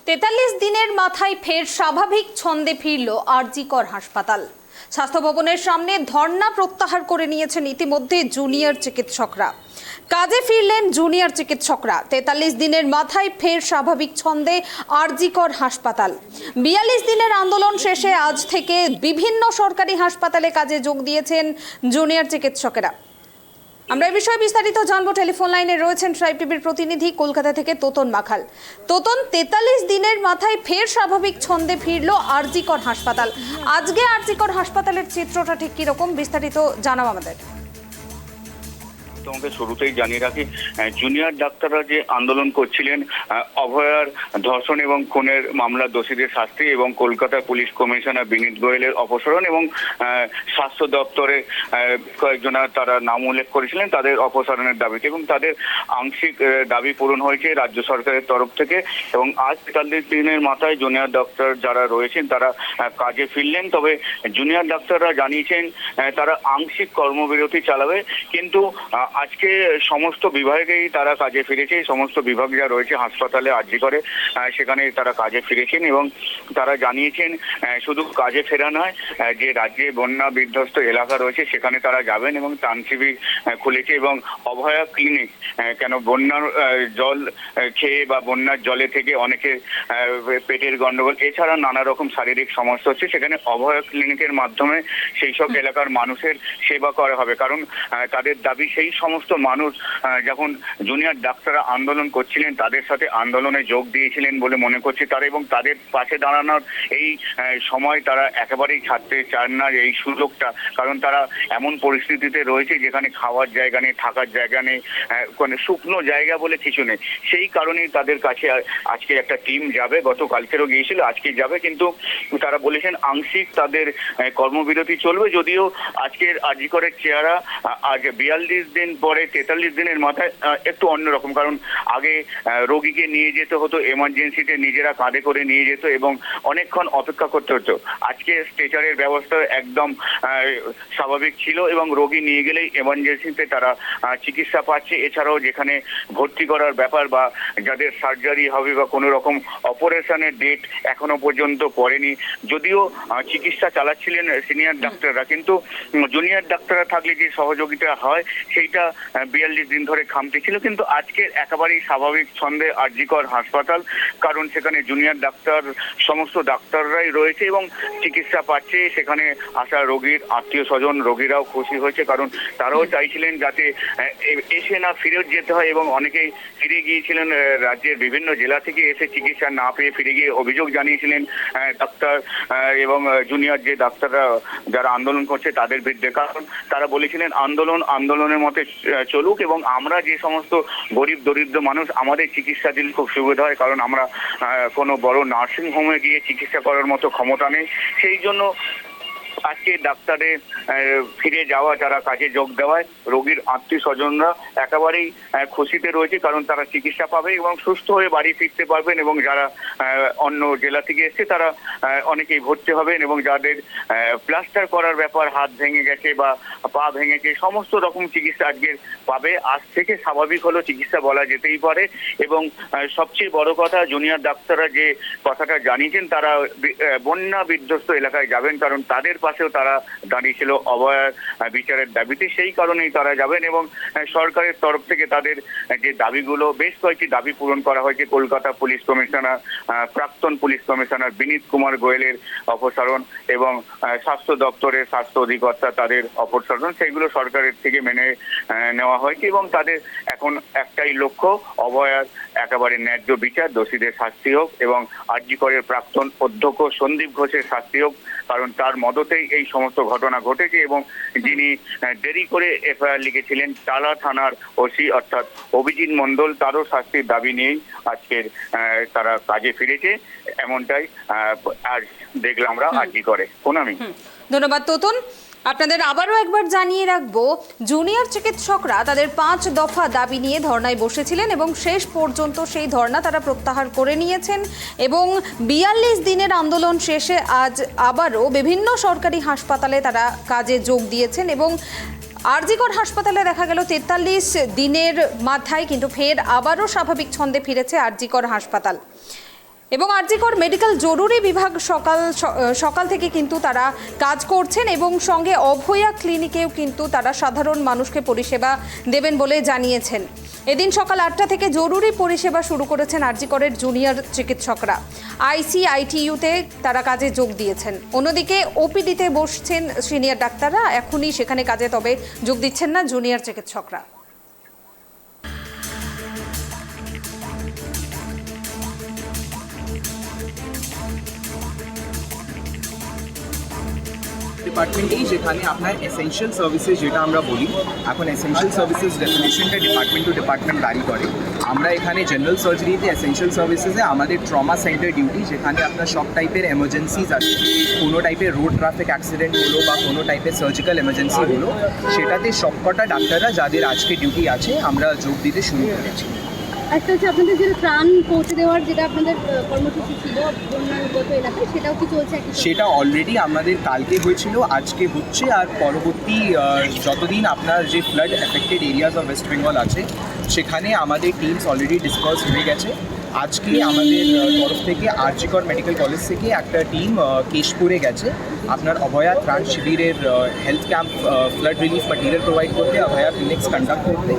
৪৩ দিনের মাথায় ফের স্বাভাবিক ছন্দে ফিরল আরজিকর হাসপাতাল। স্বাস্থ্য ভবনের সামনে ধর্ণা প্রত্যাহার করে নিয়েছেন ইতিমধ্যে জুনিয়র চিকিৎসকরা। কাজে ফিরলেন জুনিয়র চিকিৎসকরা। ৪৩ দিনের মাথায় ফের স্বাভাবিক ছন্দে আরজিকর হাসপাতাল। ৪২ দিনের আন্দোলন শেষে আজ থেকে বিভিন্ন সরকারি হাসপাতালে কাজে যোগ দিয়েছেন জুনিয়র চিকিৎসকেরা। আমরা এই বিষয়ে বিস্তারিত জানবো। টেলিফোন লাইনে রয়েছেন ট্রাইব টিভির প্রতিনিধি কলকাতা থেকে তোতন মাখাল। তোতন, ৪৩ দিনের মাথায় ফের স্বাভাবিক ছন্দে ফিরল আরজিকর হাসপাতাল। আজকে আরজিকর হাসপাতালের চিত্রটা ঠিক কিরকম, বিস্তারিত জানাও আমাদের। তোমাকে শুরুতেই জানিয়ে রাখি, জুনিয়র ডাক্তাররা যে আন্দোলন করছিলেন অভয়ার ধর্ষণ এবং খুনের মামলা দোষীদের শাস্তি এবং কলকাতা পুলিশ কমিশনার বিনীত গোয়েলের অপসারণ এবং স্বাস্থ্য দপ্তরে কয়েকজন তারা নাম উল্লেখ করেছিলেন তাদের অপসারণের দাবিতে, এবং তাদের আংশিক দাবি পূরণ হয়েছে রাজ্য সরকারের তরফ থেকে। এবং আজ ৪৩ দিনের মাথায় জুনিয়র ডাক্তার যারা রয়েছেন তারা কাজে ফিরলেন। তবে জুনিয়র ডাক্তাররা জানিয়েছেন তারা আংশিক কর্মবিরতি চালাবে, কিন্তু আজকে সমস্ত বিভাগেই তারা কাজে ফিরেছে। সমস্ত বিভাগ যা রয়েছে হাসপাতালে আরজিকরে সেখানে তারা কাজে ফিরেছেন এবং তারা জানিয়েছেন শুধু কাজে ফেরা নয়, যে রাজ্যে বন্যা বিধ্বস্ত এলাকা রয়েছে সেখানে তারা যাবেন এবং ত্রাণ শিবির খুলেছে এবং অভয়া ক্লিনিক, কেন বন্যার জল খেয়ে বা বন্যার জলে থেকে অনেকে পেটের গন্ডগোল এছাড়া নানা রকম শারীরিক সমস্যা হচ্ছে, সেখানে অভয়া ক্লিনিকের মাধ্যমে সেই সব এলাকার মানুষের সেবা করা হবে। কারণ তাদের দাবি সেই সমস্ত মানুষ যখন জুনিয়র ডাক্তাররা আন্দোলন করছিলেন তাদের সাথে আন্দোলনে যোগ দিয়েছিলেন বলে মনে করছে তারা, এবং তাদের পাশে দাঁড়ানোর এই সময় তারা একেবারেই ছাড়তে চান না এই সুযোগটা। কারণ তারা এমন পরিস্থিতিতে রয়েছে যেখানে খাওয়ার জায়গা নেই, থাকার জায়গা নেই, মানে শুকনো জায়গা বলে কিছু নেই। সেই কারণেই তাদের কাছে আজকে একটা টিম যাবে, গতকালকেরও গিয়েছিল, আজকে যাবে, কিন্তু তারা বলেছেন আংশিক তাদের কর্মবিরতি চলবে। যদিও আজকের আরজিকরের চেহারা আজ ৪২ দিন পরে ৪৩ দিনের মাথায় একটু অন্যরকম। কারণ আগে রোগীকে নিয়ে যেতে হতো এমার্জেন্সিতে, নিজেরা কাঁধে করে নিয়ে যেত এবং অনেকক্ষণ অপেক্ষা করতে হতো। আজকে স্ট্রেচারের ব্যবস্থা একদম স্বাভাবিক ছিল এবং রোগী নিয়ে গেলেই এমার্জেন্সিতে তারা চিকিৎসা পাচ্ছে। এছাড়াও যেখানে ভর্তি করার ব্যাপার বা যাদের সার্জারি হবে বা কোনো রকম অপারেশনের ডেট এখনো পর্যন্ত পড়েনি, যদিও চিকিৎসা চালাচ্ছিলেন সিনিয়র ডাক্তাররা, কিন্তু জুনিয়র ডাক্তাররা থাকলে যে সহযোগিতা হয় সেইটা ৪২ দিন ধরে খামতি ছিল। কিন্তু আজকের একেবারেই স্বাভাবিক ছন্দে আরজিকর হাসপাতাল, কারণ সেখানে জুনিয়র ডাক্তার সমস্ত ডাক্তাররাই রয়েছে এবং চিকিৎসা পাচ্ছে। সেখানে আসা রোগীর আত্মীয় স্বজন রোগীরাও খুশি হয়েছে, কারণ তারাও চাইছিলেন যাতে এসে না ফিরে যেতে হয়, এবং অনেকেই ফিরে গিয়েছিলেন রাজ্যের বিভিন্ন জেলা থেকে এসে চিকিৎসা না পেয়ে ফিরে গিয়ে অভিযোগ জানিয়েছিলেন ডাক্তার এবং জুনিয়র যে ডাক্তাররা যারা আন্দোলন করছে তাদের বিরুদ্ধে। কারণ তারা বলেছিলেন আন্দোলনের মতে চলুক এবং আমরা যে সমস্ত গরিব দরিদ্র মানুষ আমাদের চিকিৎসা দিলে খুব সুবিধা হয়, কারণ আমরা কোনো বড় নার্সিং হোমে গিয়ে চিকিৎসা করার মতো ক্ষমতা নেই। সেই জন্য আজকে ডাক্তারে ফিরে যাওয়া, যারা কাজে যোগ দেওয়ায় রোগীর আত্মীয় স্বজনরা একেবারেই খুশিতে রয়েছে, কারণ তারা চিকিৎসা পাবে এবং সুস্থ হয়ে বাড়ি ফিরতে পারবেন। এবং যারা অন্য জেলা থেকে এসছে তারা অনেকেই ভর্তি হবেন এবং যাদের প্লাস্টার করার ব্যাপার, হাত ভেঙে গেছে বা পা ভেঙেছে, সমস্ত রকম চিকিৎসা আজকে পাবে। আজ থেকে স্বাভাবিক হলো চিকিৎসা বলা যেতেই পারে। এবং সবচেয়ে বড় কথা, জুনিয়র ডাক্তাররা যে কথাটা জানিয়েছেন তারা বন্যা বিধ্বস্ত এলাকায় যাবেন, কারণ তাদের পাশেও তারা দাঁড়িয়েছিল অভয়ার বিচারের দাবিতে। সেই কারণেই তারা যাবেন এবং সরকারের তরফ থেকে তাদের যে দাবিগুলো, বেশ কয়েকটি দাবি পূরণ করা হয়েছে। কলকাতা পুলিশ কমিশনার, প্রাক্তন পুলিশ কমিশনার বিনীত কুমার গোয়েলের অপসারণ এবং স্বাস্থ্য দপ্তরের স্বাস্থ্য অধিকর্তা তাদের অপসারণ, সেগুলো সরকারের থেকে মেনে নেওয়া হয়েছে। এবং তাদের এখন একটাই লক্ষ্য, অভয়ার একেবারে ন্যায্য বিচার, দোষীদের শাস্তি হোক এবং আরজিকরের প্রাক্তন অধ্যক্ষ সন্দীপ ঘোষের শাস্তি হোক, কারণ তার মদতেই এই সমস্ত ঘটনা ঘটেছে। এবং যিনি দেরি করে এফআইআর লিখেছিলেন টালা থানার ওসি অর্থাৎ অভিজিৎ মণ্ডল, তারও শাস্তির দাবি নিয়েই আজকের তারা কাজে ফিরেছে, এমনটাই আজ দেখলাম আমরা আরজিকরে। পুনামি, ধন্যবাদ তোতন। আপনাদের আবারও একবার জানিয়ে রাখবো, জুনিয়র চিকিৎসকরা তাদের ৫ দফা দাবি নিয়ে ধর্নায় বসেছিলেন এবং শেষ পর্যন্ত সেই ধর্না তারা প্রত্যাহার করে নিয়েছেন এবং ৪২ দিনের আন্দোলন শেষে আজ আবারও বিভিন্ন সরকারি হাসপাতালে তারা কাজে যোগ দিয়েছেন। এবং আরজিকর হাসপাতালে দেখা গেল ৪৩ দিনের মাথায় কিন্তু ফের আবারও স্বাভাবিক ছন্দে ফিরেছে আরজিকর হাসপাতাল। এবং আরজিকর মেডিকেল জরুরি বিভাগ সকাল থেকে কিন্তু তারা কাজ করছেন এবং সঙ্গে অভয়া ক্লিনিকেও কিন্তু তারা সাধারণ মানুষকে পরিষেবা দেবেন বলে জানিয়েছেন। এদিন সকাল 8টা থেকে জরুরি পরিষেবা শুরু করেছেন আরজিকরের জুনিয়র চিকিৎসকরা। আইসিআইটিইউতে তারা কাজে যোগ দিয়েছেন। অন্যদিকে ওপিডিতে বসছেন সিনিয়র ডাক্তাররা, এখনই সেখানে কাজে তবে যোগ দিচ্ছেন না জুনিয়র চিকিৎসকরা। ডিপার্টমেন্টেই যেখানে আপনার এসেনশিয়াল সার্ভিসেস যেটা আমরা বলি, এখন এসেনশিয়াল সার্ভিসেস ডেফিনেশনটা ডিপার্টমেন্ট টু ডিপার্টমেন্ট ভ্যারি করে। আমরা এখানে জেনারেল সার্জারিতে এসেনশিয়াল সার্ভিসেসে আমাদের ট্রমা সেন্টার ডিউটি, যেখানে আপনার সব টাইপের এমার্জেন্সিজ আছে, কোনো টাইপের রোড ট্রাফিক অ্যাক্সিডেন্ট হলো বা কোনো টাইপের সার্জিক্যাল এমার্জেন্সি হলো, সেটাতে সবকটা ডাক্তাররা যাদের আজকে ডিউটি আছে আমরা যোগ দিতে শুরু করেছি। একটা হচ্ছে আপনাদের যেটা ত্রাণ পৌঁছে দেওয়ার যেটা আপনাদের কর্মসূচি ছিল বন্যাগত এলাকায়, সেটাও কি চলছে? সেটা অলরেডি আমাদের কালকে হয়েছিল, আজকে হচ্ছে, আর পরবর্তী যতদিন আপনার যে flood affected areas of West Bengal আছে সেখানে আমাদের টিমস অলরেডি ডিসপার্স হয়ে গেছে। আজকে আমাদের তরফ থেকে আরজিকর মেডিকেল কলেজ থেকে একটা টিম কেশপুরে গেছে আপনার অভয়া ত্রাণ শিবিরের health camp, flood relief material provide করতে, অভয়া ক্লিনিক্স কন্ডাক্ট করতে।